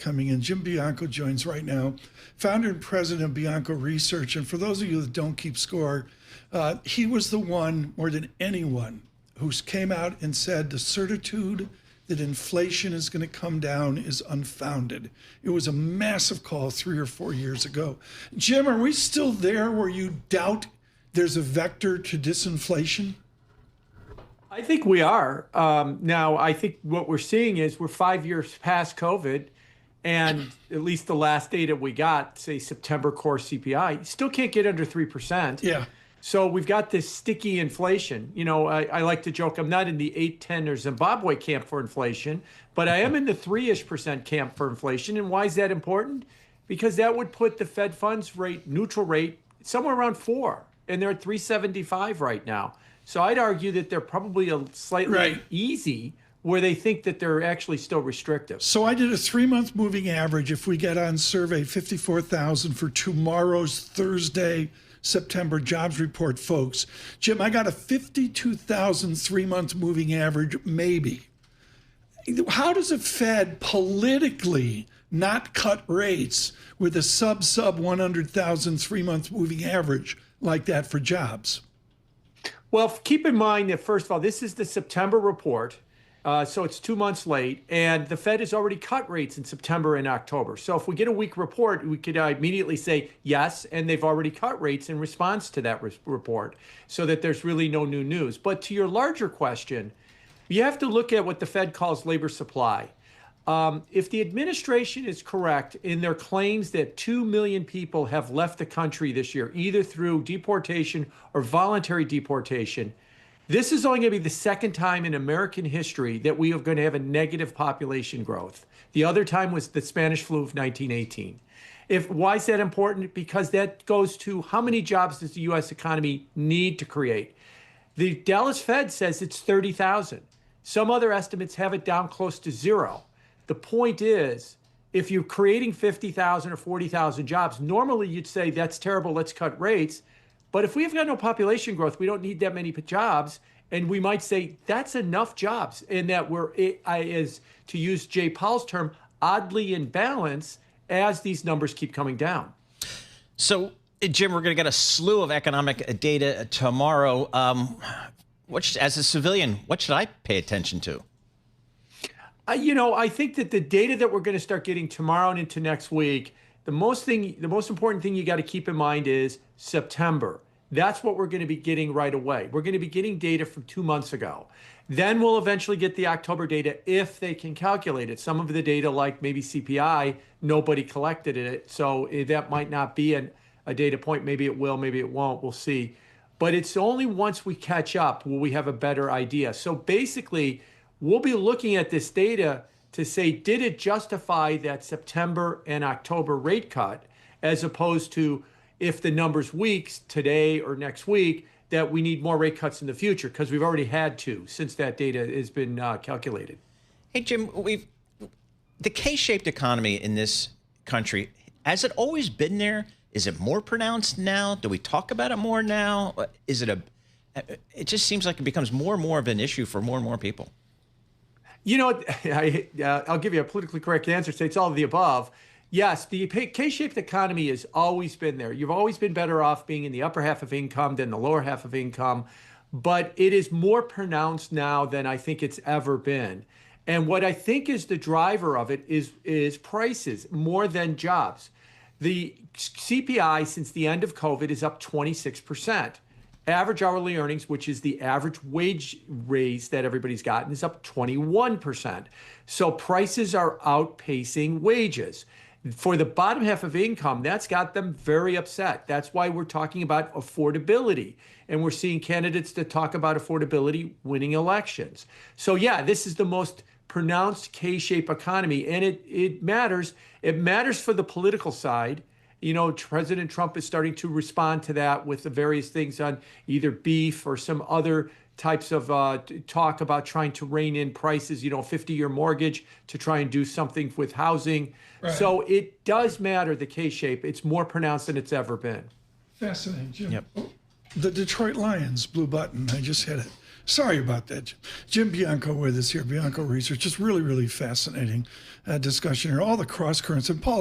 coming in. Jim Bianco joins right now, founder and president of Bianco Research. And for those of you that don't keep score, he was the one, more than anyone, who came out and said the certitude that inflation is going to come down is unfounded. It was a massive call 3 or 4 years ago. Jim, are we still there where you doubt there's a vector to disinflation? I think we are. Now, I think what we're seeing is we're 5 years past COVID, and at least the last data we got, say September core CPI, still can't get under 3%. Yeah. So we've got this sticky inflation. You know, I like to joke, I'm not in the 8, 10 or Zimbabwe camp for inflation, but I am in the 3-ish% camp for inflation. And why is that important? Because that would put the Fed funds rate, neutral rate, somewhere around 4, and they're at 3.75 right now. So I'd argue that they're probably a slightly easy where they think that they're actually still restrictive. So I did a 3-month moving average. If we get on survey 54,000 for tomorrow's Thursday, September jobs report, folks. Jim, I got a 52,000 3-month moving average, maybe. How does a Fed politically not cut rates with a sub 100,000 3-month moving average like that for jobs? Well, keep in mind that, first of all, this is the September report. So it's 2 months late, and the Fed has already cut rates in September and October. So if we get a weak report, we could immediately say yes, and they've already cut rates in response to that report, so that there's really no new news. But to your larger question, you have to look at what the Fed calls labor supply. If the administration is correct in their claims that 2 million people have left the country this year, either through deportation or voluntary deportation, this is only going to be the second time in American history that we are going to have a negative population growth. The other time was the Spanish flu of 1918. Why is that important? Because that goes to how many jobs does the U.S. economy need to create? The Dallas Fed says it's 30,000. Some other estimates have it down close to 0. The point is, if you're creating 50,000 or 40,000 jobs, normally you'd say that's terrible, let's cut rates. But if we've got no population growth, we don't need that many jobs. And we might say that's enough jobs, and that we're, as to use Jay Powell's term, oddly in balance as these numbers keep coming down. So, Jim, we're going to get a slew of economic data tomorrow. As a civilian, what should I pay attention to? I think that the data that we're going to start getting tomorrow and into next week, the most important thing you got to keep in mind is September. That's what we're going to be getting right away. We're going to be getting data from 2 months ago. Then we'll eventually get the October data if they can calculate it. Some of the data, like maybe CPI, nobody collected it. So that might not be a data point. Maybe it will, maybe it won't. We'll see. But it's only once we catch up will we have a better idea. So basically, we'll be looking at this data to say, did it justify that September and October rate cut, as opposed to if the number's weak today or next week, that we need more rate cuts in the future, because we've already had 2 since that data has been calculated. Hey, Jim, the K-shaped economy in this country, has it always been there? Is it more pronounced now? Do we talk about it more now? It just seems like it becomes more and more of an issue for more and more people. You know, I'll give you a politically correct answer. Say it's all of the above. Yes, the K-shaped economy has always been there. You've always been better off being in the upper half of income than the lower half of income. But it is more pronounced now than I think it's ever been. And what I think is the driver of it is prices more than jobs. The CPI since the end of COVID is up 26%. Average hourly earnings, which is the average wage raise that everybody's gotten, is up 21%. So prices are outpacing wages. For the bottom half of income, that's got them very upset. That's why we're talking about affordability. And we're seeing candidates that talk about affordability winning elections. So yeah, this is the most pronounced K-shaped economy. And it matters. It matters for the political side. You know, President Trump is starting to respond to that with the various things on either beef or some other types of talk about trying to rein in prices, 50-year mortgage to try and do something with housing. Right. So it does matter, the K-shape. It's more pronounced than it's ever been. Fascinating, Jim. Yep. The Detroit Lions, blue button, I just hit it. Sorry about that. Jim Bianco with us here, Bianco Research. Just really, really fascinating discussion here. All the cross currents. And Paul,